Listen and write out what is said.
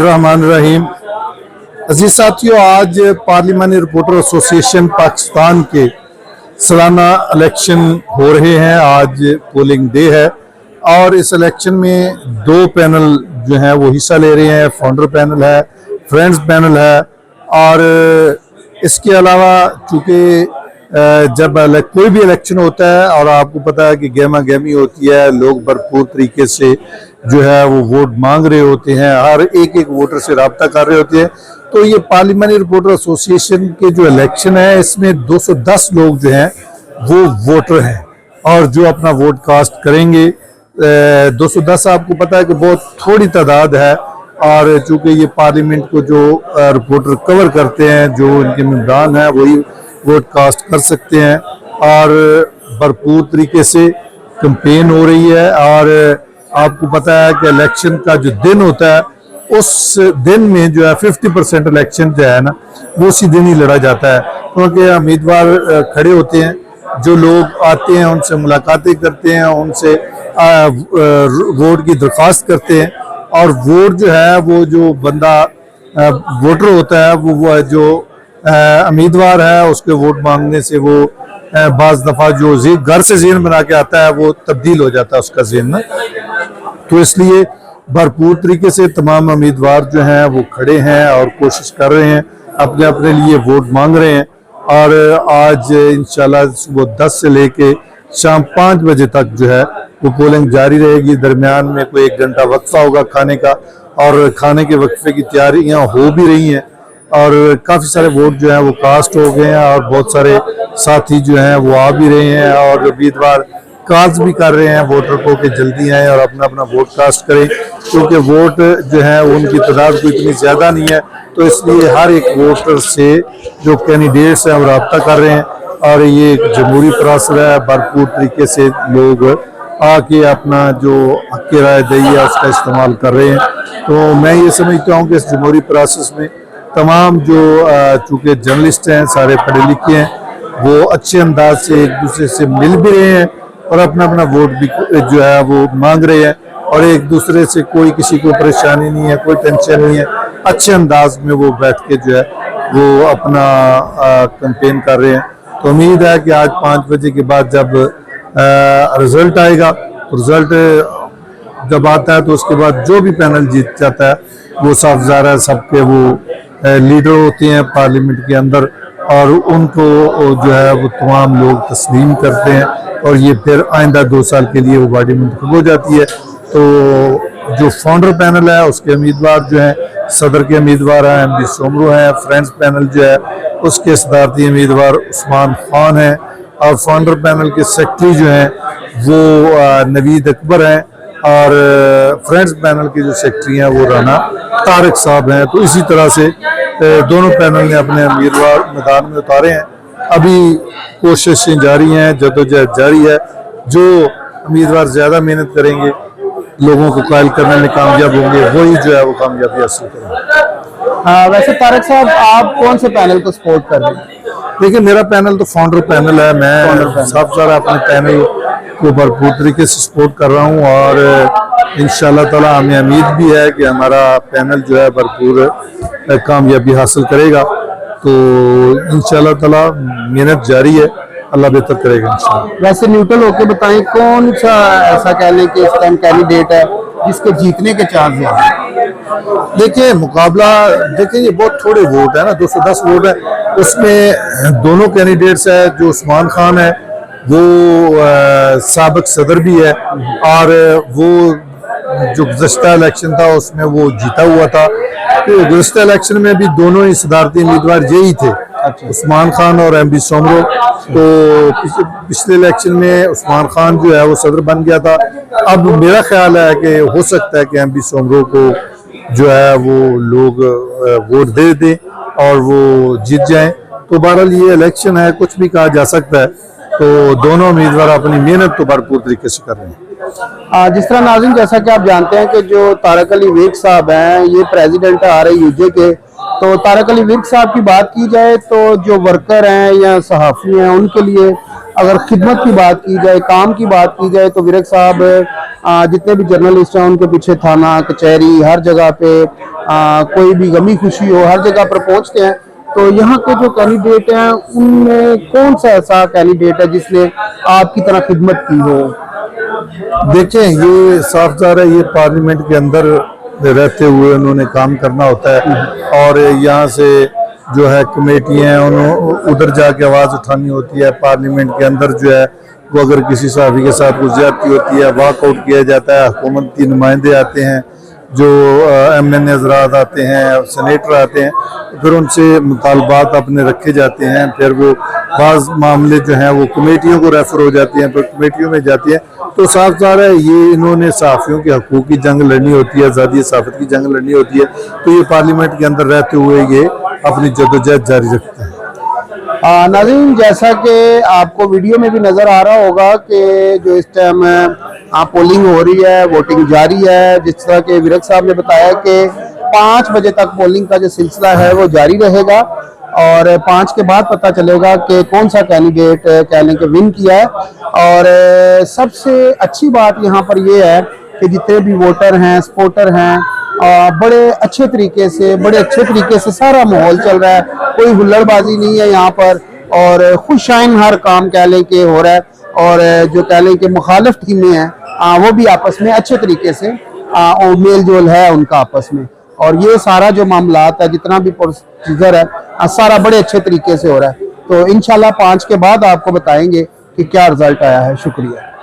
बिस्मिल्लाहिर्रहमानिर्रहीम। अजीज साथियों, आज पार्लिमानी रिपोर्टर एसोसिएशन पाकिस्तान के सालाना इलेक्शन हो रहे हैं। आज पोलिंग डे है और इस इलेक्शन में दो पैनल जो हैं वो हिस्सा ले रहे हैं। फाउंडर पैनल है, फ्रेंड्स पैनल है और इसके अलावा चूँकि जब कोई भी इलेक्शन होता है और आपको पता है कि गहमा गहमी होती है, लोग भरपूर तरीके से जो है वो वोट मांग रहे होते हैं, हर एक वोटर से रब्ता कर रहे होते हैं। तो ये पार्लिमानी रिपोर्टर एसोसिएशन के जो इलेक्शन है इसमें 210 लोग जो हैं वो वोटर हैं और जो अपना वोट कास्ट करेंगे। 210 आपको पता है कि बहुत थोड़ी तादाद है और चूंकि ये पार्लियामेंट को जो रिपोर्टर कवर करते हैं, जो इनके मेंबरान हैं, वही वोट कास्ट कर सकते हैं और भरपूर तरीके से कैंपेन हो रही है। और आपको पता है कि इलेक्शन का जो दिन होता है उस दिन में जो है 50% इलेक्शन जो है ना वो उसी दिन ही लड़ा जाता है, क्योंकि उम्मीदवार खड़े होते हैं, जो लोग आते हैं उनसे मुलाकातें करते हैं, उनसे वोट की दरख्वास्त करते हैं और वोट जो है वो जो बंदा वोटर होता है वो जो उम्मीदवार है उसके वोट मांगने से वो बाज़ दफ़ा जो घर से ज़हन बना के आता है वो तब्दील हो जाता है उसका ज़हन ना। तो इसलिए भरपूर तरीके से तमाम उम्मीदवार जो हैं वो खड़े हैं और कोशिश कर रहे हैं, अपने अपने लिए वोट मांग रहे हैं। और आज इंशाल्लाह सुबह 10 से लेके शाम 5 बजे तक जो है वो पोलिंग जारी रहेगी। दरमियान में कोई 1 घंटा वक्फा होगा खाने का और खाने के वक्फे की तैयारियां हो भी रही हैं और काफ़ी सारे वोट जो हैं वो कास्ट हो गए हैं और बहुत सारे साथी जो हैं वो आ भी रहे हैं और उम्मीदवार कॉल्स भी कर रहे हैं वोटर को कि जल्दी आएँ और अपना अपना वोट कास्ट करें, क्योंकि वोट जो है उनकी तादाद कोई इतनी ज़्यादा नहीं है। तो इसलिए हर एक वोटर से जो कैंडिडेट्स हैं वो रब्ता कर रहे हैं और ये एक जमहूरी प्रोसेस है। भरपूर तरीके से लोग आके अपना जो हक राय दही है उसका इस्तेमाल कर रहे हैं। तो मैं ये समझता हूँ कि इस जमहूरी प्रोसेस में तमाम जो चूँकि जर्नलिस्ट हैं, सारे पढ़े लिखे हैं, वो अच्छे अंदाज से एक दूसरे से मिल भी रहे हैं और अपना अपना वोट भी जो है वो मांग रहे हैं और एक दूसरे से कोई किसी को परेशानी नहीं है, कोई टेंशन नहीं है। अच्छे अंदाज में वो बैठ के जो है वो अपना कैंपेन कर रहे हैं। तो उम्मीद है कि आज 5 बजे के बाद जब रिजल्ट आएगा, तो रिजल्ट जब आता है तो उसके बाद जो भी पैनल जीत जाता है वो साफ ज़ाहिर है सबके वो लीडर होते हैं पार्लियामेंट के अंदर और उनको जो है वो तमाम लोग तस्लीम करते हैं और ये फिर आइंदा 2 साल के लिए वो बॉडी मुंतखब हो जाती है। तो जो फाउंडर पैनल है उसके उम्मीदवार जो हैं, सदर के उम्मीदवार हैं MB सोमरू हैं, फ्रेंड्स पैनल जो है उसके सदारती उम्मीदवार उस्मान खान हैं और फाउंडर पैनल के सेक्रेटरी जो हैं वो नवीद अकबर हैं और फ्रेंड्स पैनल के जो सेक्रेटरी हैं वो राना तारिक साहब हैं। तो इसी तरह से दोनों पैनल ने अपने उम्मीदवार मैदान में उतारे हैं। अभी कोशिशें जारी हैं, जदोजहद जारी है। जो उम्मीदवार ज़्यादा मेहनत करेंगे, लोगों को कायल करने में कामयाब होंगे, वही जो है वो कामयाबी हासिल करेंगे। वैसे तारिक साहब, आप कौन से पैनल को सपोर्ट कर रहे हैं? देखिए, मेरा पैनल तो फाउंडर पैनल है। मैं साफ सारा अपने पैनल को भरपूर तरीके से सपोर्ट कर रहा हूँ और इंशाल्लाह ताला हमें उम्मीद भी है कि हमारा पैनल जो है भरपूर कामयाबी हासिल करेगा। तो इंशाल्लाह ताला मेहनत जारी है, अल्लाह बेहतर करेगा इंशाल्लाह। वैसे न्यूट्रल होकर बताएं, कौन सा ऐसा कह लें कि इस टाइम कैंडिडेट है जिसके जीतने के चांस ज्यादा हैं? देखिए, मुकाबला देखिए ये बहुत थोड़े वोट है ना, 210 वोट है, उसमें दोनों कैंडिडेट्स है। जो उस्मान खान है वो साबिक सदर भी है और वो जो गुज़श्ता इलेक्शन था उसमें वो जीता हुआ था। तो गुज़श्ता इलेक्शन में भी दोनों ही सदारती उम्मीदवार यही थे, उस्मान खान और MB सोमरू। तो पिछले इलेक्शन में उस्मान खान जो है वो सदर बन गया था। अब मेरा ख्याल है कि हो सकता है कि MB सोमरू को जो है वो लोग वोट दे दें और वो जीत जाएं। तो बहरहाल ये इलेक्शन है, कुछ भी कहा जा सकता है। तो दोनों उम्मीदवार अपनी मेहनत तो भरपूर तरीके से कर रहे हैं। जिस तरह नाज़रीन, जैसा कि आप जानते हैं कि जो तारिक अली वेग साहब हैं, ये प्रेसिडेंट आ रहे UJ के तो तारक अली विर्क साहब की बात की जाए तो जो वर्कर हैं या सहाफ़ी हैं उनके लिए अगर खिदमत की बात की जाए, काम की बात की जाए, तो विर्क साहब जितने भी जर्नलिस्ट हैं उनके पीछे थाना कचहरी हर जगह पे कोई भी गमी खुशी हो हर जगह पर पहुंचते हैं। तो यहाँ के जो कैंडिडेट हैं उनमें कौन सा ऐसा कैंडिडेट है जिसने आपकी तरह खिदमत की हो? देखें, ये साफ ज़ाहिर है, ये पार्लियामेंट के अंदर रहते हुए उन्होंने काम करना होता है और यहाँ से जो है कमेटियाँ हैं उधर जाके आवाज़ उठानी होती है। पार्लियामेंट के अंदर जो है वो अगर किसी सहाफ़ी के साथ कुछ ज्यादती होती है वॉकआउट किया जाता है। हुकूमती नुमाइंदे आते हैं, जो MNA हज़रात आते हैं, सेनेटर आते हैं, फिर उनसे मुतालबात अपने रखे जाते हैं। फिर वो बाज़ मामले जो हैं वो कमेटियों को रेफर हो जाते हैं, फिर कमेटियों में जाती हैं। तो साफ ज़ाहिर है ये इन्होंने सहाफ़ियों के हकूक़ की जंग लड़नी होती है, आज़ादी सहाफ़त की जंग लड़नी होती है। तो ये पार्लियामेंट के अंदर रहते हुए ये अपनी जदोजहद जारी रखते हैं। नाज़रीन, जैसा कि आपको वीडियो में भी नज़र आ रहा होगा कि जो इस टाइम पोलिंग हो रही है, वोटिंग जारी है। जिस तरह के विर्क साहब ने बताया कि 5 बजे तक पोलिंग का जो सिलसिला है वो जारी रहेगा और 5 के बाद पता चलेगा कि कौन सा कैंडिडेट कहने के विन किया है। और सबसे अच्छी बात यहाँ पर ये है कि जितने भी वोटर हैं, सपोर्टर हैं, बड़े अच्छे तरीके से सारा माहौल चल रहा है। कोई हुल्लड़बाजी नहीं है यहाँ पर और खुशाइन हर काम कह लें कि हो रहा है। और जो कह लें कि मुखालिफ टीमें हैं वो भी आपस में अच्छे तरीके से मेल जोल है उनका आपस में। और ये सारा जो मामलात है, जितना भी प्रोसीजर है, सारा बड़े अच्छे तरीके से हो रहा है। तो इंशाल्लाह 5 के बाद आपको बताएंगे कि क्या रिजल्ट आया है। शुक्रिया।